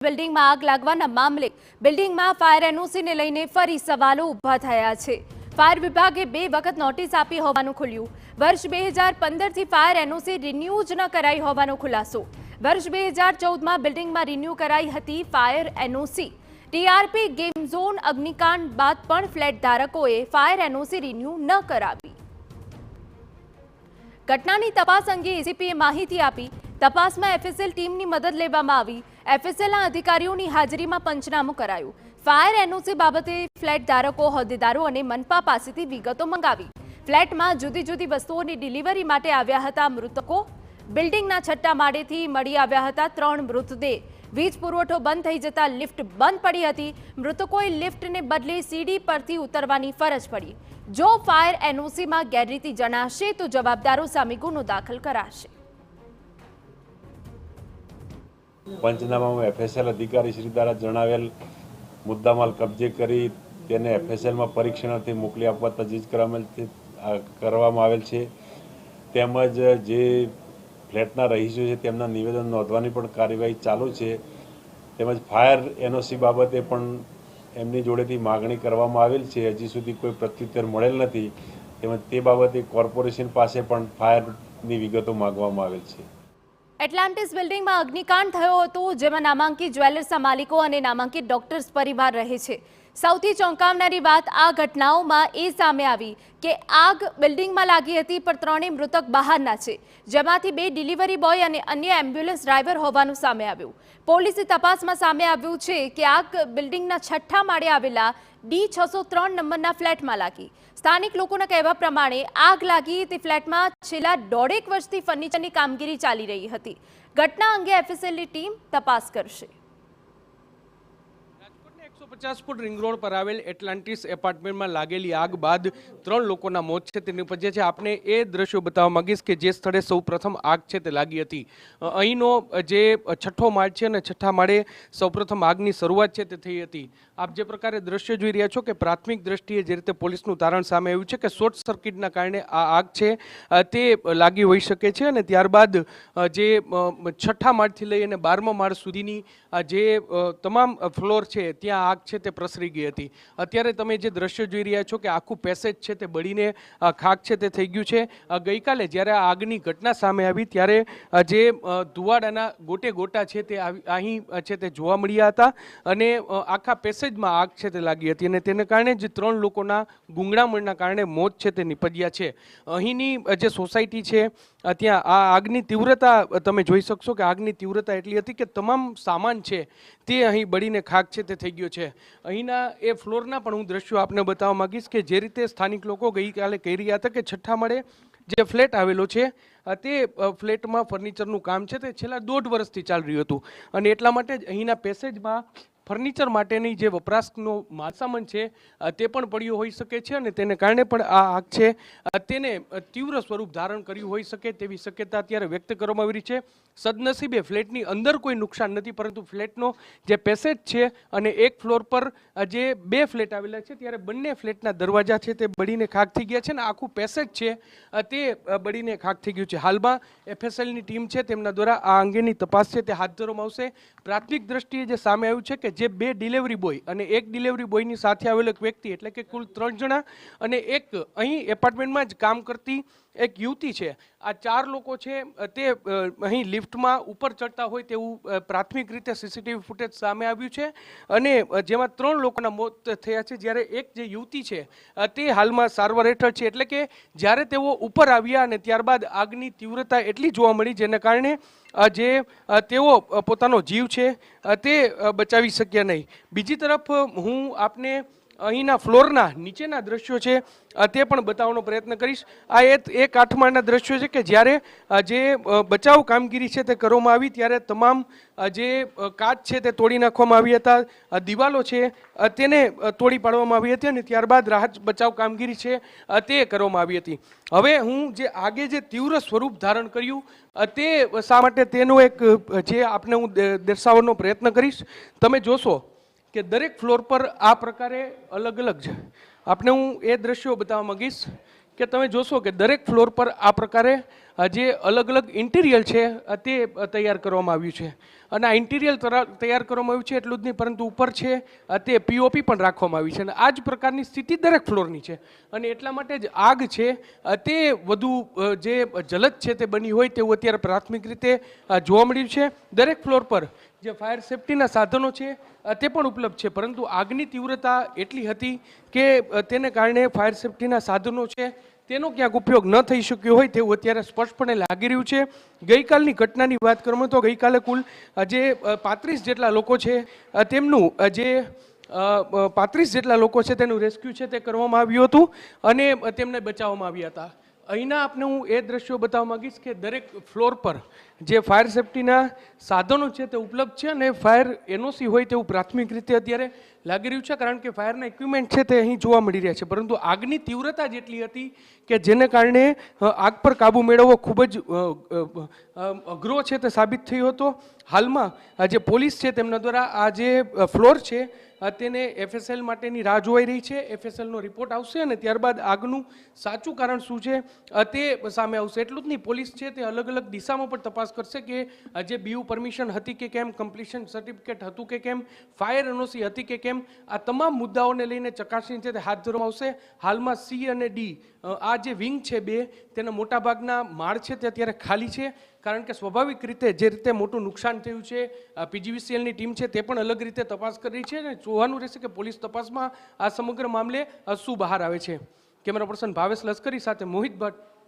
બિલ્ડિંગમાં આગ લાગવાના મામલે બિલ્ડિંગમાં ફાયર એનઓસીને લઈને ફરી સવાલો ઊભા થયા છે। ફાયર વિભાગે 2 વખત નોટિસ આપી હોવાનું ખુલ્યું। વર્ષ 2015 થી ફાયર એનઓસી રિન્યુ જ ન કરાઈ હોવાનો ખુલાસો। વર્ષ 2014માં બિલ્ડિંગમાં રિન્યુ કરાઈ હતી fire NOC. TRP game zone અગ્નિકાંડ બાદ પણ ફ્લેટ ધારકોએ ફાયર એનઓસી રિન્યુ ન કરાવી। ઘટનાની તપાસ અંગે એસીપીએ માહિતી આપી। તપાસમાં એફએસએલ ટીમની મદદ લેવામાં આવી। એફએસએલના અધિકારીઓની હાજરીમાં પંચનામું કરાયું। ફાયર એનઓસી બાબતે ફ્લેટ ધારકો, હોદ્દેદારો અને મનપા પાસેથી વિગતો મંગાવી। ફ્લેટમાં જુદી જુદી વસ્તુઓની ડિલિવરી માટે આવ્યા હતા મૃતકો। બિલ્ડિંગના 6ઠ્ઠા માળેથી મળી આવ્યા હતા 3 મૃતદેહ। વીજ પુરવઠો બંધ થઈ જતા લિફ્ટ બંધ પડી હતી। મૃતકોએ લિફ્ટને બદલે સીડી પરથી ઉતરવાની ફરજ પડી। જો ફાયર એનઓસીમાં ગેરરીતિ જણાશે તો જવાબદારો સામે ગુનો દાખલ કરાશે। પંચનામામાં એફએસએલ અધિકારી શ્રી દ્વારા જણાવેલ મુદ્દામાલ કબજે કરી તેને એફએસએલમાં પરીક્ષણાર્થે મોકલી આપવા તજવીજ કરવામાં આવેલ છે। તેમજ જે ફ્લેટના રહીશો છે તેમના નિવેદન નોંધવાની પણ કાર્યવાહી ચાલુ છે। તેમજ ફાયર એનઓસી બાબતે પણ એમની જોડેથી માગણી કરવામાં આવેલ છે। હજી સુધી કોઈ પ્રત્યુત્તર મળેલ નથી। તેમજ તે બાબતે કોર્પોરેશન પાસે પણ ફાયરની વિગતો માંગવામાં આવેલ છે। એટલાન્ટિસ બિલ્ડિંગમાં અગ્નિકાંડ થયો હતો, જેમાં નામાંકિત જ્વેલર્સના માલિકો અને નામાંકિત ડોક્ટર્સ પરિવાર રહે છે। સૌથી ચોંકાવનારી વાત આ ઘટનાઓમાં એ સામે આવી કે આગ બિલ્ડિંગમાં લાગી હતી, પણ 3 મૃતક બહારના છે, જેમાંથી 2 ડિલિવરી બોય અને અન્ય એમ્બ્યુલન્સ ડ્રાઈવર હોવાનું સામે આવ્યું। પોલીસની તપાસમાં સામે આવ્યું છે કે આગ બિલ્ડિંગના 6ઠ્ઠા માળે આવેલા D603 નંબરના ફ્લેટમાં લાગી। સ્થાનિક લોકોના કહેવા પ્રમાણે આગ લાગી તે ફ્લેટમાં છેલ્લા 1.5 વર્ષથી ફર્નિચરની કામગીરી ચાલી રહી હતી। ઘટના અંગે એફએસએલની ટીમ તપાસ કરશે। 150 ફૂટ રિંગ રોડ પર આવેલ એટલાન્ટિસ એપાર્ટમેન્ટમાં લાગેલી આગ બાદ 3 લોકોના મોત છે તે નિપજ્યા છે। આપને એ દ્રશ્યો બતાવવા માંગીશ કે જે સ્થળે સૌ પ્રથમ આગ છે તે લાગી હતી, અહીંનો જે 6ઠ્ઠો માળ છે અને 6ઠ્ઠા માળે સૌપ્રથમ આગની શરૂઆત છે તે થઈ હતી। આપ જે પ્રકારે દ્રશ્ય જોઈ રહ્યા છો કે પ્રાથમિક દ્રષ્ટિએ જે રીતે પોલીસનું તારણ સામે આવ્યું છે કે શોર્ટ સર્કિટના કારણે આ આગ છે તે લાગી હોઈ શકે છે અને ત્યારબાદ જે 6ઠ્ઠા માળથી લઈ અને 12મા માળ સુધીની જે તમામ ફ્લોર છે ત્યાં આગ છે તે પ્રસરી ગઈ હતી। અત્યારે તમે જે દ્રશ્ય જોઈ રહ્યા છો કે આખું પેસેજ છે તે બળીને ખાક છે તે થઈ ગયું છે। ગઈકાલે જ્યારે આ આગની ઘટના સામે આવી ત્યારે જે ધુવાડાના ગોટે ગોટા છે તે અહીં છે તે જોવા મળ્યા હતા અને આખા પેસેજમાં આગ છે તે લાગી હતી અને તેને કારણે જ 3 લોકોના ગુંગળામણના કારણે મોત છે તે નિપજ્યા છે। અહીંની જે સોસાયટી છે ત્યાં આ આગની તીવ્રતા તમે જોઈ શકશો કે આગની તીવ્રતા એટલી હતી કે તમામ સામાન છે તે અહીં બળીને ખાક છે તે થઈ ગયો છે। અહીંના એ ફ્લોરના પણ હું દ્રશ્યો આપને બતાવવા માંગીશ કે જે રીતે સ્થાનિક લોકો ગઈકાલે કહી રહ્યા હતા કે 6ઠ્ઠા માળે જે ફ્લેટ આવેલો છે તે ફ્લેટમાં ફર્નિચરનું કામ છે તે છેલ્લા 1.5 વર્ષથી ચાલી રહ્યું હતું અને એટલા માટે જ અહીંના પેસેજમાં ફર્નિચર માટેની જે વપરાશનો માલસામાન છે તે પણ પડ્યો હોઈ શકે છે અને તેને કારણે પણ આ આગ છે તેને તીવ્ર સ્વરૂપ ધારણ કર્યું હોઈ શકે તેવી શક્યતા અત્યારે વ્યક્ત કરવામાં આવી રહી છે। સદનસીબે ફ્લેટની અંદર કોઈ નુકસાન નથી, પરંતુ ફ્લેટનો જે પેસેજ છે અને એક ફ્લોર પર જે 2 ફ્લેટ આવેલા છે ત્યારે બંને ફ્લેટના દરવાજા છે તે બળીને ખાક થઈ ગયા છે અને આખું પેસેજ છે તે બળીને ખાક થઈ ગયું છે। હાલમાં એફએસએલની ટીમ છે તેમના દ્વારા આ અંગેની તપાસ છે તે હાથ ધરવામાં આવશે। પ્રાથમિક દ્રષ્ટિએ જે સામે આવ્યું છે કે જે 2 ડિલિવરી બોય અને 1 ડિલિવરી બોયની સાથે આવેલો એક વ્યક્તિ એટલે કે કુલ 3 જણા અને એક અહીં એપાર્ટમેન્ટમાં જ કામ કરતી એક યુવતી છે, આ 4 લોકો છે તે અહીં લિફ્ટમાં ઉપર ચડતા હોય તેવું પ્રાથમિક રીતે સીસીટીવી ફૂટેજ સામે આવ્યું છે અને જેમાં 3 લોકોના મોત થયા છે, જ્યારે એક જે યુવતી છે તે હાલમાં સારવાર હેઠળ છે। એટલે કે જ્યારે તેઓ ઉપર આવ્યા અને ત્યારબાદ આગની તીવ્રતા એટલી જોવા મળી જેના કારણે જે તેઓ પોતાનો જીવ છે તે બચાવી શક્યા નહીં। બીજી તરફ હું આપને અહીંના ફ્લોરના નીચેના દ્રશ્યો છે તે પણ બતાવવાનો પ્રયત્ન કરીશ। આ એક 8 માળના દ્રશ્યો છે કે જ્યારે જે બચાવ કામગીરી છે તે કરવામાં આવી ત્યારે તમામ જે કાચ છે તે તોડી નાખવામાં આવી હતા, દિવાલો છે તેને તોડી પાડવામાં આવી હતી અને ત્યારબાદ રાહત બચાવ કામગીરી છે તે કરવામાં આવી હતી। હવે હું જે આગે જે તીવ્ર સ્વરૂપ ધારણ કર્યું તે શા માટે તેનો એક જે આપને હું દર્શાવવાનો પ્રયત્ન કરીશ। તમે જોશો કે દરેક ફ્લોર પર આ પ્રકારે અલગ અલગ છે। આપને હું એ દ્રશ્યો બતાવવા માંગીશ કે તમે જોશો કે દરેક ફ્લોર પર આ પ્રકારે જે અલગ અલગ ઇન્ટિરિયર છે તે તૈયાર કરવામાં આવ્યું છે અને આ ઇન્ટિરિયર તૈયાર કરવામાં આવ્યું છે એટલું જ નહીં પરંતુ ઉપર છે તે પીઓપી પણ રાખવામાં આવી છે અને આ જ પ્રકારની સ્થિતિ દરેક ફ્લોરની છે અને એટલા માટે જ આગ છે તે વધુ જે જલદ છે તે બની હોય તેવું અત્યારે પ્રાથમિક રીતે જોવા મળ્યું છે. દરેક ફ્લોર પર જે ફાયર સેફટીના સાધનો છે તે પણ ઉપલબ્ધ છે પરંતુ આગની તીવ્રતા એટલી હતી કે તેને કારણે ફાયર સેફટીના સાધનો છે તેનો ક્યાંક ઉપયોગ ન થઈ શક્યો હોય તેવું અત્યારે સ્પષ્ટપણે લાગી રહ્યું છે. ગઈકાલની ઘટનાની વાત કરવામાં તો ગઈકાલે કુલ જે 35 જેટલા લોકો છે તેમનું જે 35 જેટલા લોકો છે તેનું રેસ્ક્યુ છે તે કરવામાં આવ્યું હતું અને તેમને બચાવવામાં આવ્યા હતા. અહીંના આપને હું એ દ્રશ્યો બતાવવા માંગીશ કે દરેક ફ્લોર પર જે ફાયર સેફટીના સાધનો છે તે ઉપલબ્ધ છે અને ફાયર એનઓસી હોય તેવું પ્રાથમિક રીતે અત્યારે લાગી રહ્યું છે કારણ કે ફાયરના ઇક્વિપમેન્ટ છે તે અહીં જોવા મળી રહ્યા છે પરંતુ આગની તીવ્રતા જ એટલી હતી કે જેને કારણે આગ પર કાબૂ મેળવવો ખૂબ જ અઘરો છે તે સાબિત થયો હતો. હાલમાં જે પોલીસ છે તેમના દ્વારા આ જે ફ્લોર છે તેને એફએસએલ માટેની રાહ જોવાઈ રહી છે. એફએસએલનો રિપોર્ટ આવશે અને ત્યારબાદ આગનું સાચું કારણ શું છે તે સામે આવશે. એટલું જ નહીં, પોલીસ છે તે અલગ અલગ દિશામાં પણ તપાસ કરશે કે જે બીયુ પરમિશન હતી કે કેમ, કમ્પ્લીશન સર્ટિફિકેટ હતું કે કેમ, ફાયર એનઓસી હતી કે કેમ, આ તમામ મુદ્દાઓને લઈને ચકાસણી છે તે હાથ ધરવામાં આવશે. હાલમાં સી અને ડી આ જે વિંગ છે બે તેના મોટાભાગના માળ છે તે અત્યારે ખાલી છે કારણ કે સ્વાભાવિક રીતે જે રીતે મોટું નુકસાન થયું છે પીજીવીસીએલની ટીમ છે તે પણ અલગ રીતે તપાસ કરી છે અને જોવાનું રહેશે કે પોલીસ તપાસમાં આ સમગ્ર મામલે શું બહાર આવે છે. કેમેરા પર્સન ભાવેશ લશ્કરી સાથે મોહિત ભટ્ટ,